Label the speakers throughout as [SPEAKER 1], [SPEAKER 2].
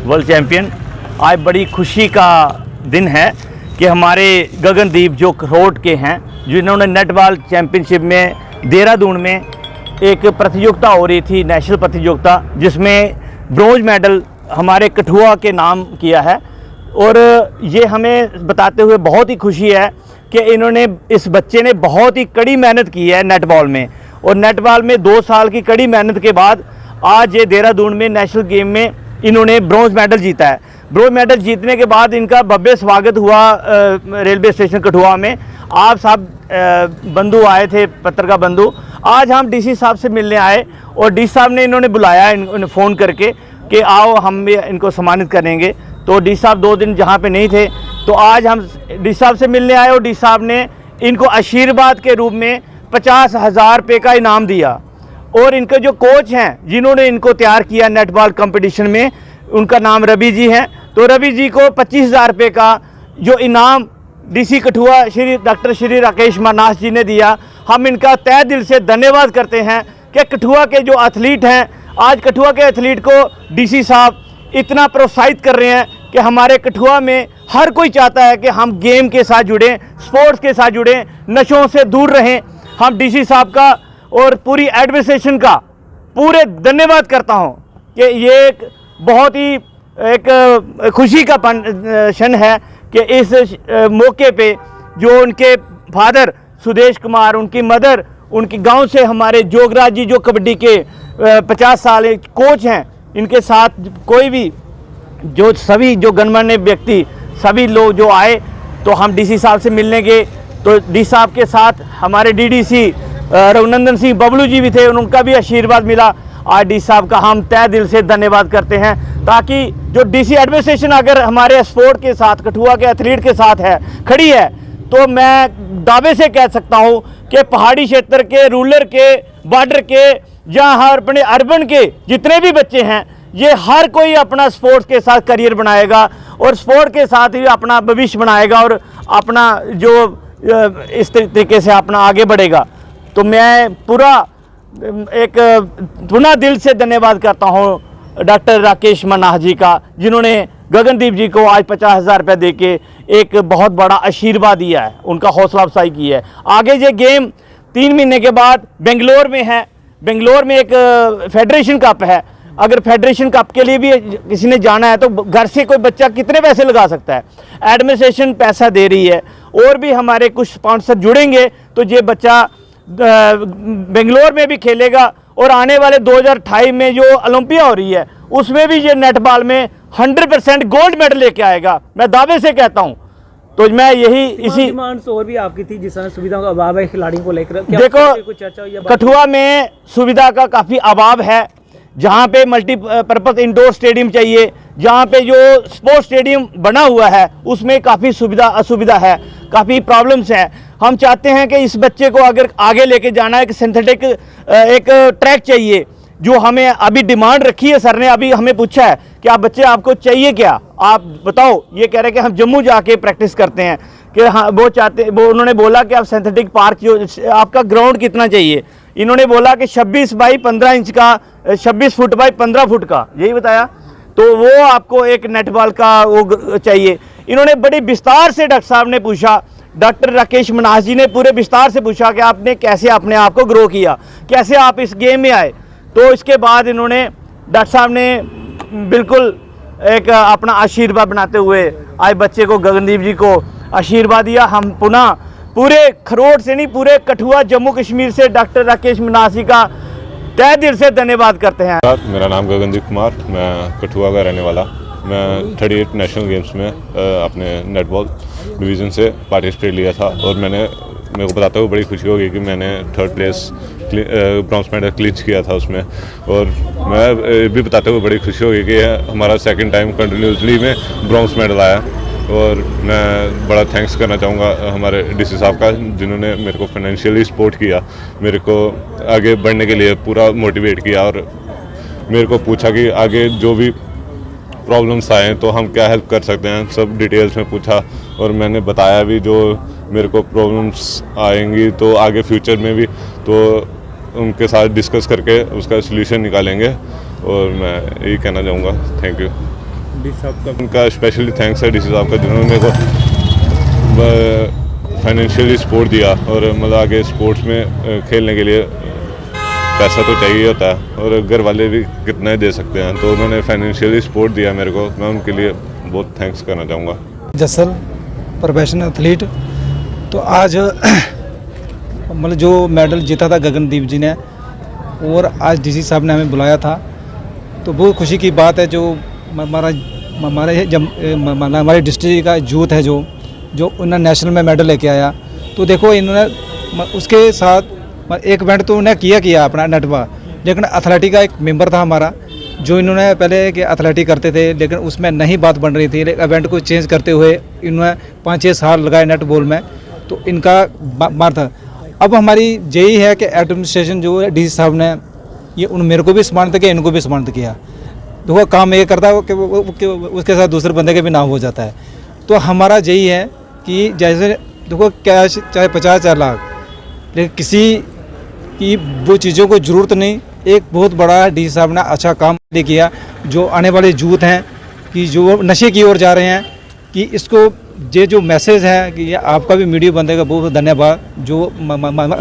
[SPEAKER 1] World champion, आज बड़ी खुशी का दिन है कि हमारे गगनदीप जो रोड के हैं, जिन्होंने नेटबॉल चैंपियनशिप में देहरादून में एक प्रतियोगिता हो रही थी, नेशनल प्रतियोगिता, जिसमें ब्रोंज मेडल हमारे कठुआ के नाम किया है। और ये हमें बताते हुए बहुत ही खुशी है कि इस बच्चे ने बहुत ही कड़ी मेहनत की है नेटबॉल में, और नेटबॉल में 2 साल की कड़ी मेहनत के बाद आज ये देहरादून में नेशनल गेम में इन्होंने ब्रोंज मेडल जीता है। ब्रोंज मेडल जीतने के बाद इनका भव्य स्वागत हुआ रेलवे स्टेशन कठुआ में। आप साहब बंधु आए थे, पत्रकार बंधु। आज हम डीसी साहब से मिलने आए और डीसी साहब ने इन्होंने बुलाया फ़ोन करके कि आओ हम भी इनको सम्मानित करेंगे। तो डीसी साहब 2 दिन जहाँ पे नहीं थे, तो आज हम डीसी साहब से मिलने आए और डीसी साहब ने इनको आशीर्वाद के रूप में 50,000 रुपये का इनाम दिया। और इनके जो कोच हैं जिन्होंने इनको तैयार किया नेटबॉल कंपटीशन में, उनका नाम रवि जी हैं। तो रवि जी को 25,000 रुपये का जो इनाम डीसी कठुआ डॉक्टर श्री राकेश मनास जी ने दिया, हम इनका तहे दिल से धन्यवाद करते हैं कि कठुआ के जो एथलीट हैं, आज कठुआ के एथलीट को डीसी साहब इतना प्रोत्साहित कर रहे हैं कि हमारे कठुआ में हर कोई चाहता है कि हम गेम के साथ जुड़ें, स्पोर्ट्स के साथ जुड़ें, नशों से दूर रहें। हम डीसी साहब का और पूरी एडमिनिस्ट्रेशन का पूरे धन्यवाद करता हूं कि ये एक बहुत ही एक खुशी का क्षण है कि इस मौके पे जो उनके फादर सुदेश कुमार, उनकी मदर, उनके गांव से हमारे जोगराज जी जो कबड्डी के 50 साल कोच हैं, इनके साथ कोई भी जो सभी जो गणमान्य व्यक्ति सभी लोग जो आए, तो हम डीसी साहब से मिलने गए। तो डी साहब के साथ हमारे डीडीसी रघुनंदन सिंह बबलू जी भी थे, उनका भी आशीर्वाद मिला। आज डी साहब का हम तहे दिल से धन्यवाद करते हैं, ताकि जो डीसी एडमिनिस्ट्रेशन अगर हमारे स्पोर्ट के साथ, कठुआ के एथलीट के साथ है, खड़ी है, तो मैं दावे से कह सकता हूं कि पहाड़ी क्षेत्र के, रूरल के, बॉर्डर के, जहां अपने अर्बन के जितने भी बच्चे हैं, ये हर कोई अपना स्पोर्ट्स के साथ करियर बनाएगा और स्पोर्ट के साथ ही अपना भविष्य बनाएगा और अपना जो इस तरीके से अपना आगे बढ़ेगा। तो मैं पूरा एक पुनः दिल से धन्यवाद करता हूँ डॉक्टर राकेश मनास जी का, जिन्होंने गगनदीप जी को आज 50,000 रुपये दे के एक बहुत बड़ा आशीर्वाद दिया है, उनका हौसला अफजाई की है। आगे ये गेम 3 महीने के बाद बेंगलोर में है। बेंगलोर में एक फेडरेशन कप है। अगर फेडरेशन कप के लिए भी किसी ने जाना है तो घर से कोई बच्चा कितने पैसे लगा सकता है? एडमिनिस्ट्रेशन पैसा दे रही है और भी हमारे कुछ स्पॉन्सर जुड़ेंगे तो ये बच्चा बेंगलोर में भी खेलेगा और आने वाले 2028 में जो ओलंपिया हो रही है उसमें भी ये नेटबॉल में 100% गोल्ड मेडल लेके आएगा, मैं दावे से कहता हूं। तो मैं यही इसी
[SPEAKER 2] डिमांड्स और भी आपकी थी, जिस सुविधाओं का अभाव है खिलाड़ियों को लेकर,
[SPEAKER 1] देखो कठुआ में सुविधा का काफ़ी अभाव है। जहाँ पे मल्टीपर्पज़ इंडोर स्टेडियम चाहिए, जहाँ पे जो स्पोर्ट्स स्टेडियम बना हुआ है उसमें काफ़ी असुविधा है, काफ़ी प्रॉब्लम्स हैं। हम चाहते हैं कि इस बच्चे को अगर आगे लेके जाना है, एक सिंथेटिक एक ट्रैक चाहिए, जो हमें अभी डिमांड रखी है। सर ने अभी हमें पूछा है कि आप बच्चे आपको चाहिए क्या, आप बताओ। ये कह रहे हैं कि हम जम्मू जाके प्रैक्टिस करते हैं, कि हाँ वो उन्होंने बोला कि आप सिंथेटिक पार्क जो आपका ग्राउंड कितना चाहिए, इन्होंने बोला कि 26 बाई 15 इंच का, 26 फुट बाई 15 फुट का, यही बताया। तो वो आपको एक नेटबॉल का वो चाहिए। इन्होंने बड़ी विस्तार से डॉक्टर साहब ने पूछा, डॉक्टर राकेश मनास जी ने पूरे विस्तार से पूछा कि आपने कैसे अपने आप को ग्रो किया, कैसे आप इस गेम में आए। तो इसके बाद इन्होंने डॉक्टर साहब ने बिल्कुल एक अपना आशीर्वाद बनाते हुए आज बच्चे को, गगनदीप जी को आशीर्वाद दिया। हम पुनः पूरे खरोट से नहीं, पूरे कठुआ जम्मू कश्मीर से डॉक्टर राकेश मनास जी का तहे दिल से धन्यवाद करते हैं।
[SPEAKER 3] मेरा नाम गगनदीप कुमार, मैं कठुआ का रहने वाला। मैं 38 नेशनल गेम्स में अपने नेटबॉल डिवीज़न से पार्टिसिपेट लिया था और मेरे को बताते हुए बड़ी खुशी होगी कि मैंने 3rd place bronze medal clinch किया था उसमें। और मैं भी बताते हुए बड़ी खुशी होगी कि हमारा 2nd टाइम कंटिन्यूसली में ब्रॉन्ज मेडल आया। और मैं बड़ा थैंक्स करना चाहूँगा हमारे डीसी साहब का, जिन्होंने मेरे को फाइनेंशियली सपोर्ट किया, मेरे को आगे बढ़ने के लिए पूरा मोटिवेट किया और मेरे को पूछा कि आगे जो भी प्रॉब्लम्स आए तो हम क्या हेल्प कर सकते हैं, सब डिटेल्स में पूछा और मैंने बताया भी जो मेरे को प्रॉब्लम्स आएंगी तो आगे फ्यूचर में भी, तो उनके साथ डिस्कस करके उसका सलूशन निकालेंगे। और मैं यही कहना चाहूँगा, थैंक यू
[SPEAKER 2] डी साहब का।
[SPEAKER 3] उनका स्पेशली थैंक्स है डीसी साहब का, जिन्होंने मेरे को फाइनेंशियली सपोर्ट दिया और मतलब आगे स्पोर्ट्स में खेलने के लिए पैसा तो चाहिए होता है और घर वाले भी कितना ही दे सकते हैं, तो उन्होंने फाइनेंशियली सपोर्ट दिया मेरे को, मैं उनके लिए बहुत थैंक्स करना चाहूँगा।
[SPEAKER 4] जसल प्रोफेशनल एथलीट, तो आज मतलब जो मेडल जीता था गगनदीप जी ने और आज डीसी साहब ने हमें बुलाया था, तो बहुत खुशी की बात है। जो हमारे डिस्ट्रिक्ट का यूथ है जो उन्होंने नेशनल में मेडल लेके आया, तो देखो इन्होंने उसके साथ एक इवेंट तो उन्हें किया अपना नेटवर्क, लेकिन एथलेटिक का एक मेंबर था हमारा, जो इन्होंने पहले कि एथलेटिक करते थे लेकिन उसमें नहीं बात बन रही थी, इवेंट को चेंज करते हुए इन्होंने 5-6 साल लगाए नेट बॉल में, तो इनका मार था। अब हमारी यही है कि एडमिनिस्ट्रेशन जो है डीसी साहब ने ये मेरे को भी सम्मानित किया, इनको भी सम्मानित किया। देखो काम ये करता है कि उसके साथ दूसरे बंदे के भी नाम हो जाता है, तो हमारा यही है कि जैसे देखो कैश चाहे 50-4 लाख, लेकिन किसी की वो चीज़ों को ज़रूरत नहीं। एक बहुत बड़ा डीसी साहब ने अच्छा काम किया, जो आने वाले यूथ हैं कि जो नशे की ओर जा रहे हैं, कि इसको ये जो मैसेज है कि ये आपका भी मीडिया बंदे का बहुत धन्यवाद, जो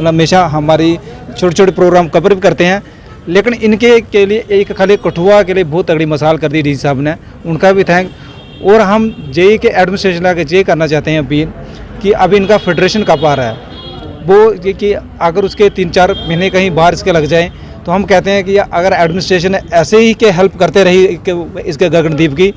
[SPEAKER 4] हमेशा हमारी छोटे प्रोग्राम कवर भी करते हैं, लेकिन इनके के लिए एक खाली कठुआ के लिए बहुत तगड़ी मिसाल कर दी डीसी साहब ने, उनका भी थैंक। और हम जेई के एडमिनिस्ट्रेशन ला के ये करना चाहते हैं अपील कि अब इनका फेडरेशन कब आ रहा है, वो ये कि अगर उसके 3-4 महीने कहीं बाहर इसके लग जाएं, तो हम कहते हैं कि अगर एडमिनिस्ट्रेशन ऐसे ही के हेल्प करते रही इसके गगनदीप की,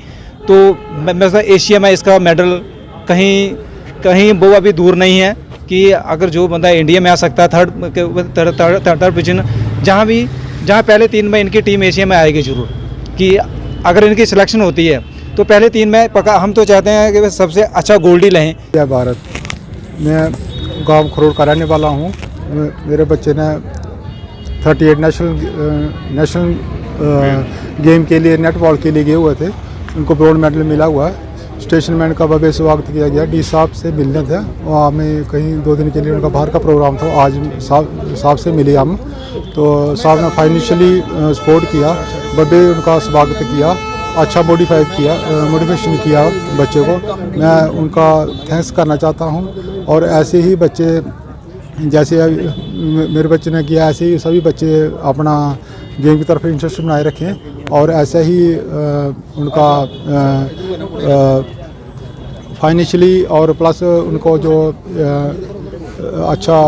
[SPEAKER 4] तो मैं एशिया में इसका मेडल कहीं वो अभी दूर नहीं है कि अगर जो बंदा इंडिया में आ सकता है थर्ड पोजीशन, जहाँ पहले 3 में इनकी टीम एशिया में आएगी जरूर, कि अगर इनकी सिलेक्शन होती है तो पहले 3 में पक्का। हम तो चाहते हैं कि सबसे अच्छा गोल्ड ही लें।
[SPEAKER 5] जय भारत। मैं गांव खरोड़ का रहने वाला हूं। मेरे बच्चे ने 38 नेशनल गेम के लिए नेटबॉल के लिए गए हुए थे, उनको ब्रॉन्ज मेडल मिला हुआ है। स्टेशन मैन का भव्य स्वागत किया गया, डी साहब से मिलने थे, वहाँ हमें कहीं 2 दिन के लिए उनका बाहर का प्रोग्राम था, आज साहब से मिले हम, तो साहब ने फाइनेंशियली सपोर्ट किया, भव्य उनका स्वागत किया, अच्छा मोटिवेशन किया बच्चे को। मैं उनका थैंक्स करना चाहता हूं, और ऐसे ही बच्चे जैसे मेरे बच्चे ने किया, ऐसे ही सभी बच्चे अपना गेम की तरफ इंटरेस्ट बनाए रखें, और ऐसा ही उनका फाइनेंशियली और प्लस उनको जो अच्छा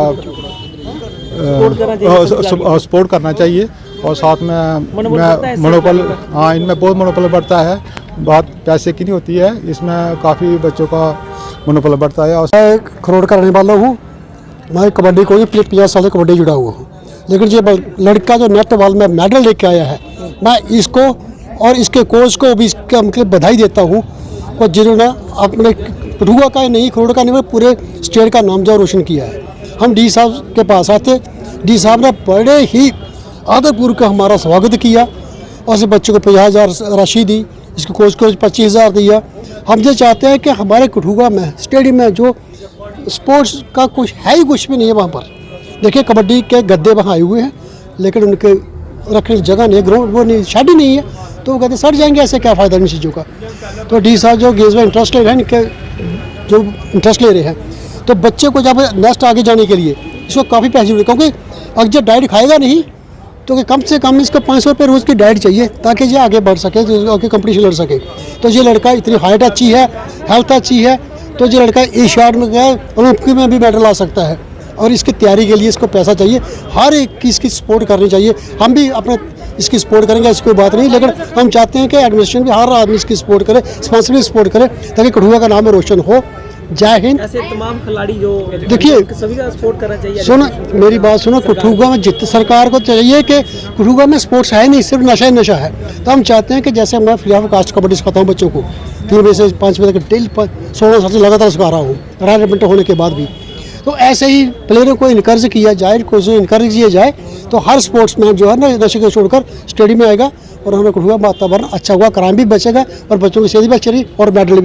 [SPEAKER 5] सपोर्ट करना चाहिए। और साथ में मनोबल, हाँ, इनमें बहुत मनोबल बढ़ता है, बात पैसे की नहीं होती है, इसमें काफ़ी बच्चों का मनोबल बढ़ता है।
[SPEAKER 6] मैं खरोड़ का रहने वाला हूँ, मैं कबड्डी को 50 साल से कबड्डी जुड़ा हुआ हूँ, लेकिन ये लड़का जो नेट बॉल में मेडल लेके आया है, मैं इसको और इसके कोच को भी इसका मतलब बधाई देता हूँ, और जिन्होंने अपने कठुआ का नहीं, खरोड़ का नहीं, पूरे स्टेट का नाम जो रोशन किया है। हम डी साहब के पास आते, डी साहब ने बड़े ही आदरपूर्वक का हमारा स्वागत किया, और इस बच्चे को 50,000 राशि दी, इसके कोच को 25,000 दिया। हम ये चाहते हैं कि हमारे कठुआ में स्टेडियम में जो स्पोर्ट्स का कुछ है ही कुछ भी नहीं है वहाँ पर। देखिए कबड्डी के गद्दे वहाँ आए हुए हैं, लेकिन उनके रखने की जगह नहीं, ग्राउंड वो नहीं, शेड ही नहीं है, तो वो कहते सड़ जाएंगे, ऐसे क्या फ़ायदा इन चीज़ों का। तो डी साहब जो गेम्स में इंटरेस्ट ले रहे हैं, इनके जो इंटरेस्ट ले रहे हैं, तो बच्चे को जब नेक्स्ट आगे जाने के लिए इसको काफ़ी पैसे जुड़े, क्योंकि अगर जब डाइट खाएगा नहीं तो कि कम से कम इसको 500 रुपये रोज़ की डाइट चाहिए, ताकि ये आगे बढ़ सके, तो आगे कंपटीशन लड़ सके। तो ये लड़का इतनी हाइट अच्छी है, हेल्थ अच्छी है, तो ये लड़का एशियाड में गया, ओलंपिक में भी मेडल ला सकता है, और इसकी तैयारी के लिए इसको पैसा चाहिए। हर एक की इसकी सपोर्ट करनी चाहिए, हम भी अपने इसकी सपोर्ट करेंगे, ऐसी कोई बात नहीं, लेकिन हम चाहते हैं कि एडमिनिस्ट्रेशन भी हर आदमी इसकी सपोर्ट करे, स्पॉन्सरली सपोर्ट करे, ताकि कठुआ का नाम रोशन हो। जय हिंद।
[SPEAKER 2] ऐसे तमाम खिलाड़ी जो
[SPEAKER 6] देखिए,
[SPEAKER 2] सभी का सपोर्ट करना चाहिए।
[SPEAKER 6] सुनो मेरी बात सुनो, कठुआ में जित सरकार को चाहिए कि कठुआ में स्पोर्ट्स है नहीं, सिर्फ नशा ही नशा है। तो हम चाहते हैं कि जैसे मैं फ्री ऑफ कास्ट कबड्डी सिखाता हूँ बच्चों को 3 बजे से 5 बजे तक डेली 16 साल से लगातार सिखा रहा हूँ रिटायरमेंट होने के बाद भी। तो ऐसे ही प्लेयरों को इनकरेज किया जाए, को इनकरेज किया जाए तो हर स्पोर्ट्समैन जो है ना नशे को छोड़कर स्टेडियम में आएगा और हमें कठुआ वातावरण अच्छा हुआ, क्राइम भी बचेगा और बच्चों की सेहत भी अच्छी रही और मेडल भी